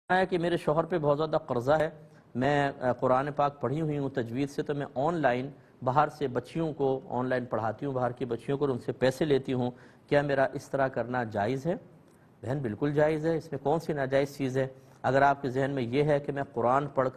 ہے کہ میرے شوہر پہ بہت زیادہ قرضہ ہے. میں قرآن پاک پڑھی ہوئی ہوں تجوید سے، تو میں آن لائن باہر سے بچیوں کو آن لائن پڑھاتی ہوں، باہر کی بچیوں کو، ان سے پیسے لیتی ہوں. کیا میرا اس طرح کرنا جائز ہے؟ بہن بالکل جائز ہے، اس میں کون سی ناجائز چیز ہے؟ اگر آپ کے ذہن میں یہ ہے کہ میں قرآن پڑھا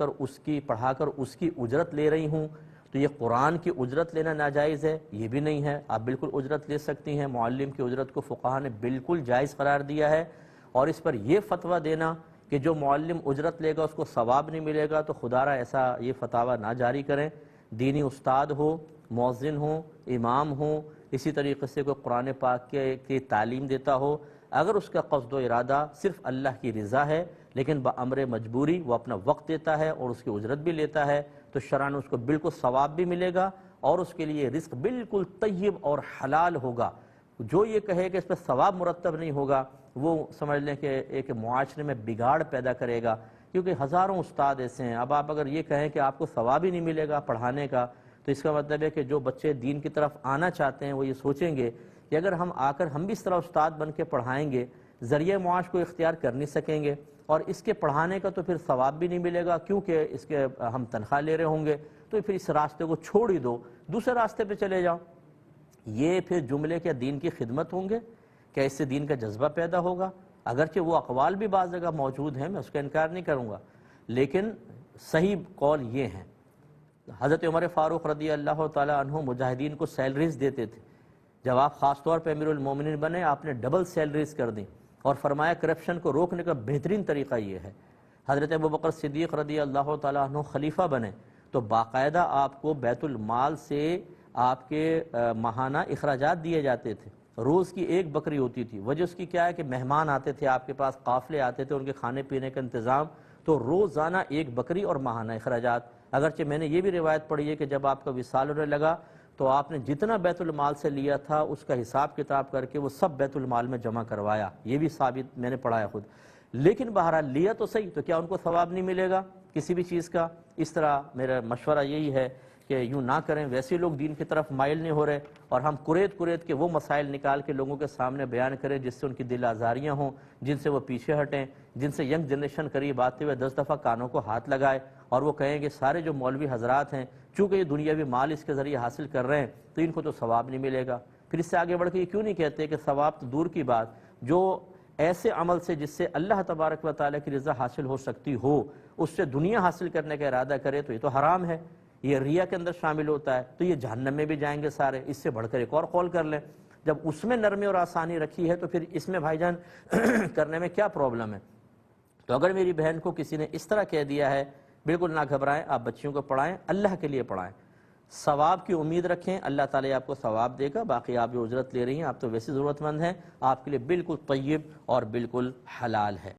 کر اس کی اجرت لے رہی ہوں تو یہ قرآن کی اجرت لینا ناجائز ہے، یہ بھی نہیں ہے. آپ بالکل اجرت لے سکتی ہیں. معلم کی اجرت کو فقہا نے بالکل جائز قرار دیا ہے. اور اس پر یہ فتویٰ دینا کہ جو معلم اجرت لے گا اس کو ثواب نہیں ملے گا، تو خدا را ایسا یہ فتویٰ نہ جاری کریں. دینی استاد ہو، مؤذن ہو، امام ہو، اسی طریقے سے کوئی قرآن پاک کی تعلیم دیتا ہو، اگر اس کا قصد و ارادہ صرف اللہ کی رضا ہے لیکن بامر مجبوری وہ اپنا وقت دیتا ہے اور اس کی اجرت بھی لیتا ہے، تو شرعاً اس کو بالکل ثواب بھی ملے گا اور اس کے لیے رزق بالکل طیب اور حلال ہوگا. جو یہ کہے کہ اس پہ ثواب مرتب نہیں ہوگا، وہ سمجھ لیں کہ ایک معاشرے میں بگاڑ پیدا کرے گا، کیونکہ ہزاروں استاد ایسے ہیں. اب آپ اگر یہ کہیں کہ آپ کو ثواب ہی نہیں ملے گا پڑھانے کا، تو اس کا مطلب ہے کہ جو بچے دین کی طرف آنا چاہتے ہیں وہ یہ سوچیں گے کہ اگر ہم آ کر ہم بھی اس طرح استاد بن کے پڑھائیں گے، ذریعہ معاش کو اختیار کر نہیں سکیں گے، اور اس کے پڑھانے کا تو پھر ثواب بھی نہیں ملے گا کیونکہ اس کے ہم تنخواہ لے رہے ہوں گے، تو پھر اس راستے کو چھوڑ ہی دو، دوسرے راستے پہ چلے جاؤ. یہ پھر جملے کیا دین کی خدمت ہوں گے؟ کیا اس سے دین کا جذبہ پیدا ہوگا؟ اگرچہ وہ اقوال بھی بعض جگہ موجود ہیں، میں اس کا انکار نہیں کروں گا، لیکن صحیح قول یہ ہیں. حضرت عمر فاروق رضی اللہ تعالی عنہ مجاہدین کو سیلریز دیتے تھے. جب آپ خاص طور پہ امیر المومنین بنے، آپ نے ڈبل سیلریز کر دیں اور فرمایا کرپشن کو روکنے کا بہترین طریقہ یہ ہے. حضرت ابوبکر صدیق رضی اللہ تعالی عنہ خلیفہ بنے تو باقاعدہ آپ کو بیت المال سے آپ کے ماہانہ اخراجات دیے جاتے تھے. روز کی ایک بکری ہوتی تھی. وجہ اس کی کیا ہے کہ مہمان آتے تھے آپ کے پاس، قافلے آتے تھے، ان کے کھانے پینے کا انتظام، تو روزانہ ایک بکری اور ماہانہ اخراجات. اگرچہ میں نے یہ بھی روایت پڑھی ہے کہ جب آپ کا وصال ہونے لگا تو آپ نے جتنا بیت المال سے لیا تھا اس کا حساب کتاب کر کے وہ سب بیت المال میں جمع کروایا. یہ بھی ثابت میں نے پڑھا ہے خود. لیکن بہرحال لیا تو صحیح، تو کیا ان کو ثواب نہیں ملے گا کسی بھی چیز کا؟ اس طرح میرا مشورہ یہی ہے کہ یوں نہ کریں. ویسے لوگ دین کی طرف مائل نہیں ہو رہے اور ہم قریت کے وہ مسائل نکال کے لوگوں کے سامنے بیان کریں جس سے ان کی دل آزاریاں ہوں، جن سے وہ پیچھے ہٹیں، جن سے ینگ جنریشن قریب آتے ہوئے 10 دفعہ کانوں کو ہاتھ لگائے اور وہ کہیں کہ سارے جو مولوی حضرات ہیں چونکہ یہ دنیاوی مال اس کے ذریعے حاصل کر رہے ہیں تو ان کو تو ثواب نہیں ملے گا. پھر اس سے آگے بڑھ کے یہ کیوں نہیں کہتے کہ ثواب تو دور کی بات، جو ایسے عمل سے جس سے اللہ تبارک و تعالیٰ کی رضا حاصل ہو سکتی ہو اس سے دنیا حاصل کرنے کا ارادہ کرے تو یہ تو حرام ہے، یہ ریا کے اندر شامل ہوتا ہے، تو یہ جہنم میں بھی جائیں گے سارے. اس سے بڑھ کر ایک اور قول کر لیں. جب اس میں نرمی اور آسانی رکھی ہے تو پھر اس میں بھائی جان کرنے میں کیا پرابلم ہے؟ تو اگر میری بہن کو کسی نے اس طرح کہہ دیا ہے، بالکل نہ گھبرائیں، آپ بچیوں کو پڑھائیں، اللہ کے لیے پڑھائیں، ثواب کی امید رکھیں، اللہ تعالیٰ آپ کو ثواب دے گا. باقی آپ جو اجرت لے رہی ہیں آپ تو ویسے ضرورت مند ہیں، آپ کے لیے بالکل طیب اور بالکل حلال ہے.